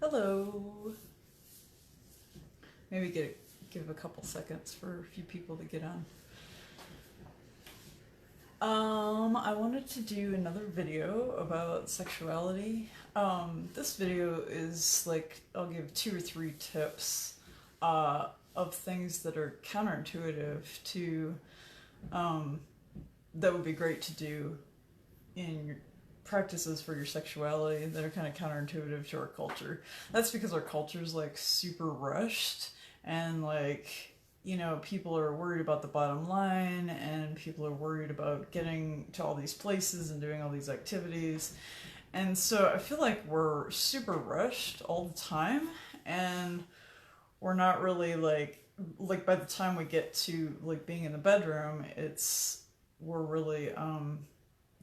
Hello. Maybe give a couple seconds for a few people to get on. I wanted to do another video about sexuality. This video is like I'll give 2 or 3 tips of things that are counterintuitive to that would be great to do in your practices for your sexuality that are kind of counterintuitive to our culture. That's because our culture is like super rushed and people are worried about the bottom line and people are worried about getting to all these places and doing all these activities. And so I feel like we're super rushed all the time and we're not really like by the time we get to like being in the bedroom, we're really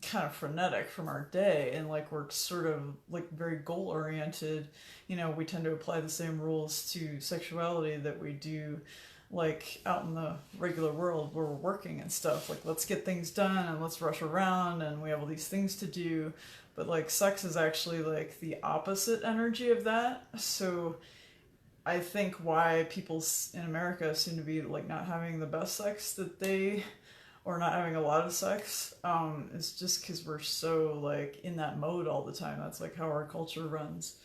kind of frenetic from our day and like we're sort of like very goal oriented. We tend to apply the same rules to sexuality that we do like out in the regular world where we're working and stuff. Like, let's get things done and let's rush around and we have all these things to do. But like sex is actually like the opposite energy of that. So I think why people in America seem to be like not having the best sex that they or not having a lot of sex is just because we're so like in that mode all the time. That's like how our culture runs.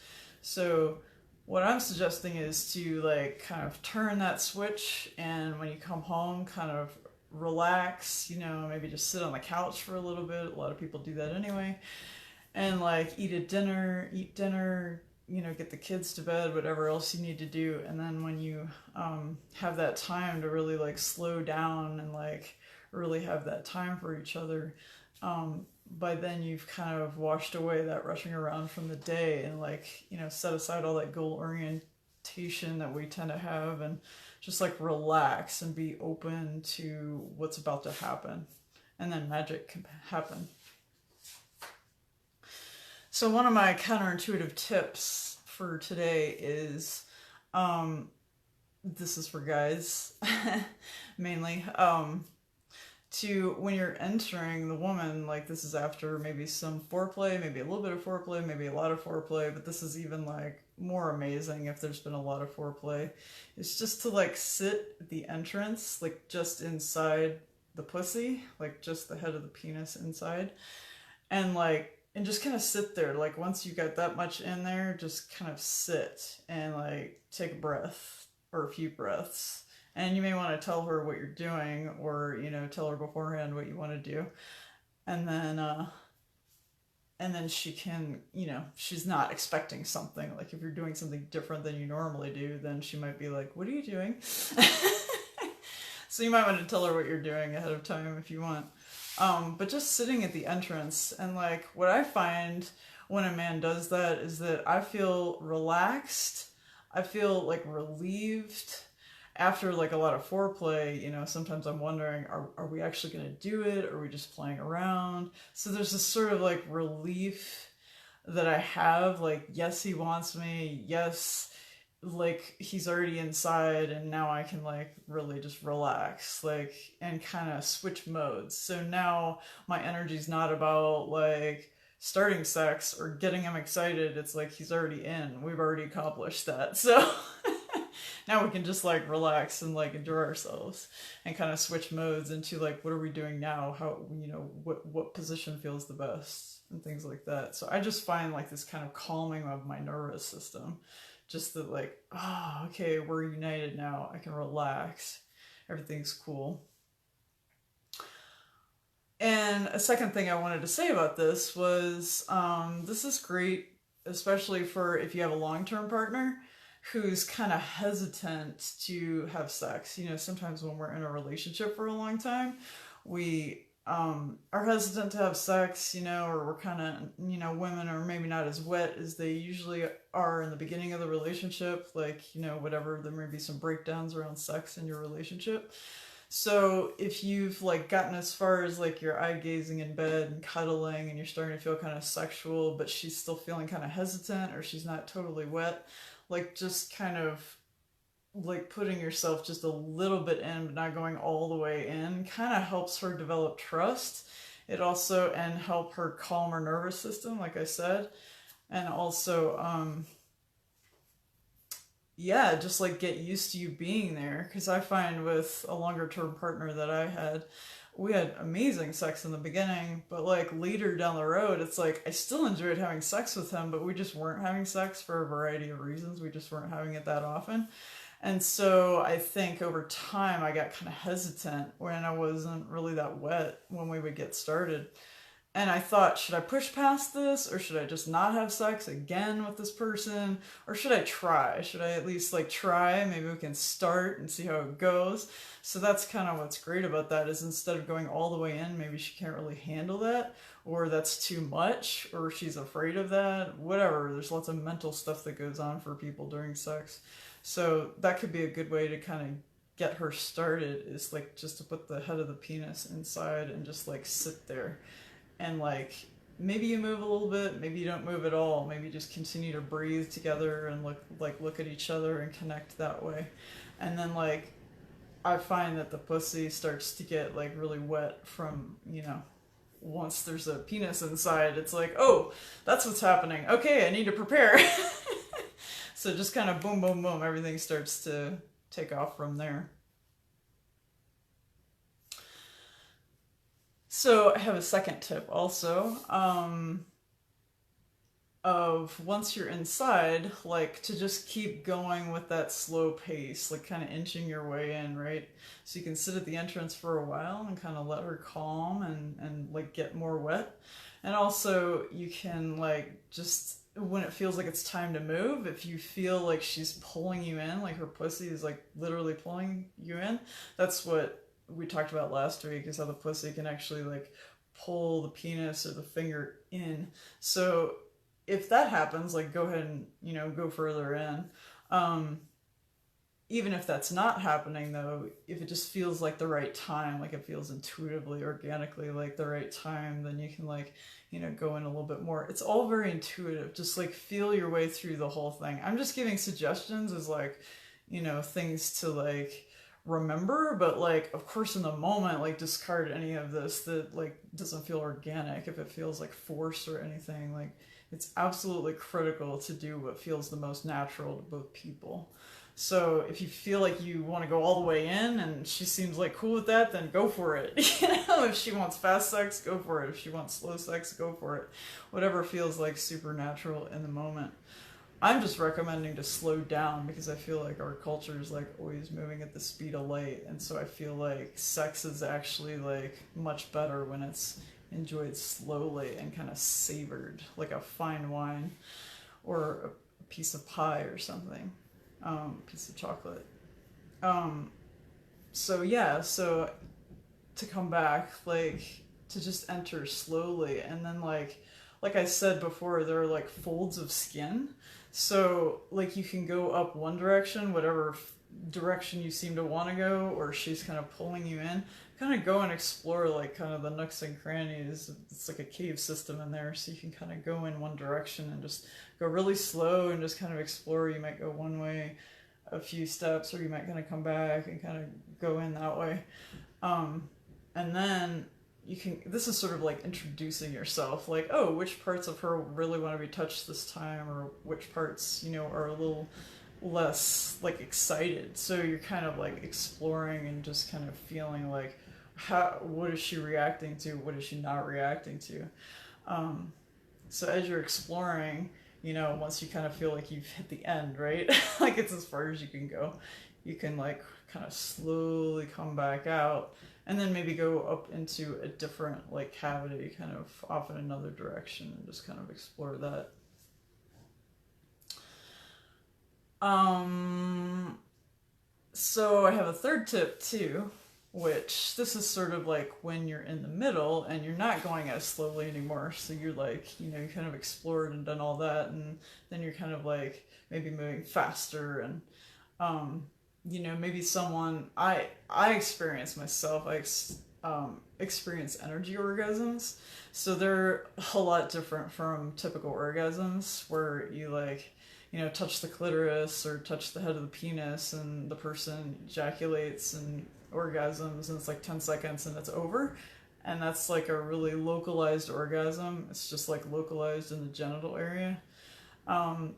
So what I'm suggesting is to like kind of turn that switch, and when you come home kind of relax, maybe just sit on the couch for a little bit. A lot of people do that anyway. And like eat dinner, get the kids to bed, whatever else you need to do. And then when you have that time to really like slow down and like really have that time for each other, by then you've kind of washed away that rushing around from the day and set aside all that goal orientation that we tend to have and just like relax and be open to what's about to happen, and then magic can happen. So one of my counterintuitive tips for today is this is for guys mainly, to when you're entering the woman, like this is after maybe some foreplay, maybe a little bit of foreplay, maybe a lot of foreplay, but this is even like more amazing if there's been a lot of foreplay. It's just to like sit at the entrance, like just inside the pussy, like just the head of the penis inside, and just kind of sit there. Like once you got that much in there, just kind of sit and like take a breath or a few breaths. And you may want to tell her what you're doing, or tell her beforehand what you want to do, and then she can, she's not expecting something. Like if you're doing something different than you normally do, then she might be like, "What are you doing?" So you might want to tell her what you're doing ahead of time if you want. But just sitting at the entrance, and like what I find when a man does that is that I feel relaxed. I feel like relieved after like a lot of foreplay. Sometimes I'm wondering, are we actually going to do it? Or are we just playing around? So there's this sort of like relief that I have, like, yes, he wants me. Yes, like he's already inside, and now I can like really just relax, like, and kind of switch modes. So now my energy's not about like starting sex or getting him excited. It's like he's already in. We've already accomplished that. So now we can just like relax and like enjoy ourselves and kind of switch modes into like, what are we doing now? How, what position feels the best and things like that. So I just find like this kind of calming of my nervous system. Just that like, oh, okay, we're united now. I can relax. Everything's cool. And a second thing I wanted to say about this was this is great, especially for if you have a long-term partner who's kind of hesitant to have sex. Sometimes when we're in a relationship for a long time, we are hesitant to have sex, or we're kind of, women are maybe not as wet as they usually are in the beginning of the relationship. Like, whatever, there may be some breakdowns around sex in your relationship. So if you've like gotten as far as like you're eye gazing in bed and cuddling and you're starting to feel kind of sexual, but she's still feeling kind of hesitant or she's not totally wet, like just kind of like putting yourself just a little bit in but not going all the way in kind of helps her develop trust. It also and help her calm her nervous system, like I said. And also yeah, just like get used to you being there. Because I find with a longer term partner that I had, we had amazing sex in the beginning, but like later down the road, it's like I still enjoyed having sex with him, but we just weren't having sex for a variety of reasons. We just weren't having it that often. And so I think over time I got kind of hesitant when I wasn't really that wet when we would get started. And I thought, should I push past this or should I just not have sex again with this person? Or should I try? Should I at least like try? Maybe we can start and see how it goes. So that's kind of what's great about that is instead of going all the way in, maybe she can't really handle that, or that's too much, or she's afraid of that, whatever. There's lots of mental stuff that goes on for people during sex. So that could be a good way to kind of get her started is like just to put the head of the penis inside and just like sit there and like maybe you move a little bit, maybe you don't move at all, maybe just continue to breathe together and look at each other and connect that way. And then like I find that the pussy starts to get like really wet from, once there's a penis inside, it's like, oh, that's what's happening, okay, I need to prepare. So just kind of boom boom boom, everything starts to take off from there. So I have a second tip also, of once you're inside, like to just keep going with that slow pace, like kind of inching your way in, right? So you can sit at the entrance for a while and kind of let her calm and like get more wet. And also you can like just when it feels like it's time to move, if you feel like she's pulling you in, like her pussy is like literally pulling you in, that's what we talked about last week is how the pussy can actually like pull the penis or the finger in. So if that happens, like go ahead and go further in. Um, Even if that's not happening though, if it just feels like the right time, like it feels intuitively, organically like the right time, then you can like go in a little bit more. It's all very intuitive. Just like feel your way through the whole thing. I'm just giving suggestions as like things to like remember, but like of course in the moment like discard any of this that like doesn't feel organic. If it feels like force or anything, like it's absolutely critical to do what feels the most natural to both people. So if you feel like you want to go all the way in and she seems like cool with that, then go for it. If she wants fast sex, go for it. If she wants slow sex, go for it. Whatever feels like supernatural in the moment. I'm just recommending to slow down because I feel like our culture is like always moving at the speed of light, and so I feel like sex is actually like much better when it's enjoyed slowly and kind of savored like a fine wine or a piece of pie or something, piece of chocolate. Um, so yeah, so to come back, like to just enter slowly, and then like I said before, there are like folds of skin. So like you can go up one direction, whatever direction you seem to want to go, or she's kind of pulling you in. Kind of go and explore like kind of the nooks and crannies. It's like a cave system in there, so you can kind of go in one direction and just go really slow and just kind of explore. You might go one way a few steps, or you might kind of come back and kind of go in that way. Um, and then you can, this is sort of like introducing yourself, like, oh, which parts of her really want to be touched this time, or which parts, are a little less like excited. So you're kind of like exploring and just kind of feeling like, what is she reacting to? What is she not reacting to? Um, so as you're exploring, once you kind of feel like you've hit the end, right? Like it's as far as you can go, you can like kind of slowly come back out and then maybe go up into a different like cavity kind of off in another direction and just kind of explore that. Um, so I have a third tip too, which this is sort of like when you're in the middle and you're not going as slowly anymore. So you're like, you kind of explored and done all that, and then you're kind of like maybe moving faster and maybe someone I experience myself. Experience energy orgasms, so they're a lot different from typical orgasms where you like touch the clitoris or touch the head of the penis and the person ejaculates and orgasms and it's like 10 seconds and it's over. And that's like a really localized orgasm. It's just like localized in the genital area. Um,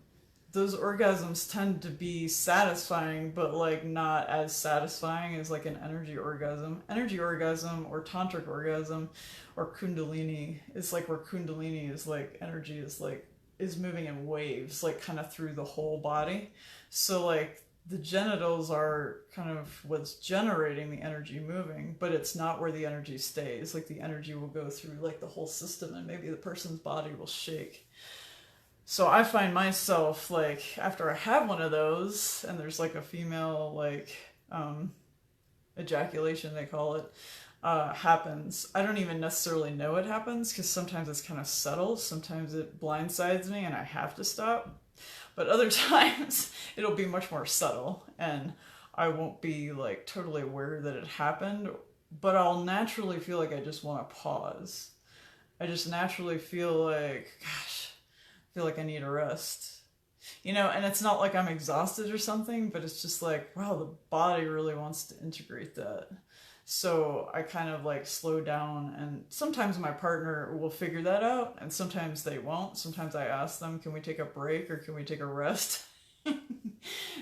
those orgasms tend to be satisfying, but like not as satisfying as like an energy orgasm. Energy orgasm or tantric orgasm or kundalini is like where kundalini is like energy is moving in waves, like kind of through the whole body. So like the genitals are kind of what's generating the energy moving, but it's not where the energy stays. Like the energy will go through like the whole system and maybe the person's body will shake. So I find myself like after I have one of those and there's like a female like ejaculation they call it happens. I don't even necessarily know it happens because sometimes it's kind of subtle. Sometimes it blindsides me and I have to stop. But other times it'll be much more subtle and I won't be like totally aware that it happened, but I'll naturally feel like I just want to pause. I just naturally feel like, gosh, I feel like I need a rest. You know, and it's not like I'm exhausted or something, but it's just like, wow, the body really wants to integrate that. So I kind of like slow down, and sometimes my partner will figure that out and sometimes they won't. Sometimes I ask them, can we take a break or can we take a rest?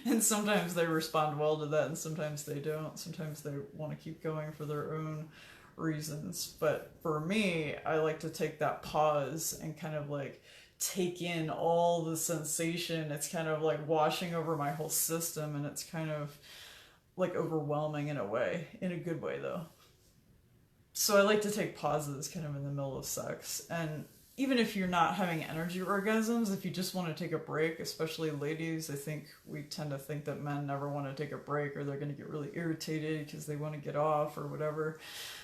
And sometimes they respond well to that and sometimes they don't. Sometimes they want to keep going for their own reasons. But for me, I like to take that pause and kind of like take in all the sensation. It's kind of like washing over my whole system and it's kind of like overwhelming in a way, in a good way though. So I like to take pauses kind of in the middle of sex. And even if you're not having energy orgasms, if you just want to take a break, especially ladies, I think we tend to think that men never want to take a break or they're going to get really irritated because they want to get off or whatever.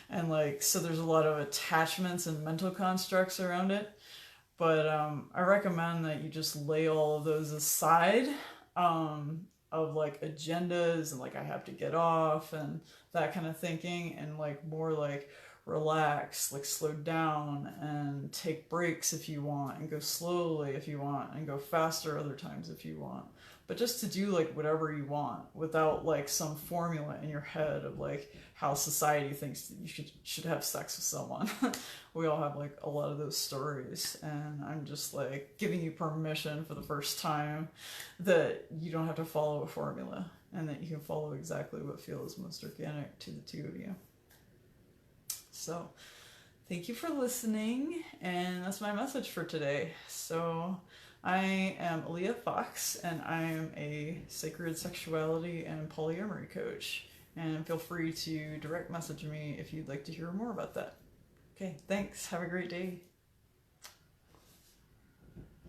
And like, so there's a lot of attachments and mental constructs around it. But I recommend that you just lay all of those aside. Of like agendas and like I have to get off and that kind of thinking, and like more like relax, like slow down and take breaks if you want and go slowly if you want and go faster other times if you want, but just to do like whatever you want without like some formula in your head of like how society thinks that you should have sex with someone. We all have like a lot of those stories, and I'm just like giving you permission for the first time that you don't have to follow a formula and that you can follow exactly what feels most organic to the two of you. So thank you for listening, and that's my message for today. So I am Aaliyah Fox, and I am a sacred sexuality and polyamory coach. And feel free to direct message me if you'd like to hear more about that. Okay, thanks. Have a great day.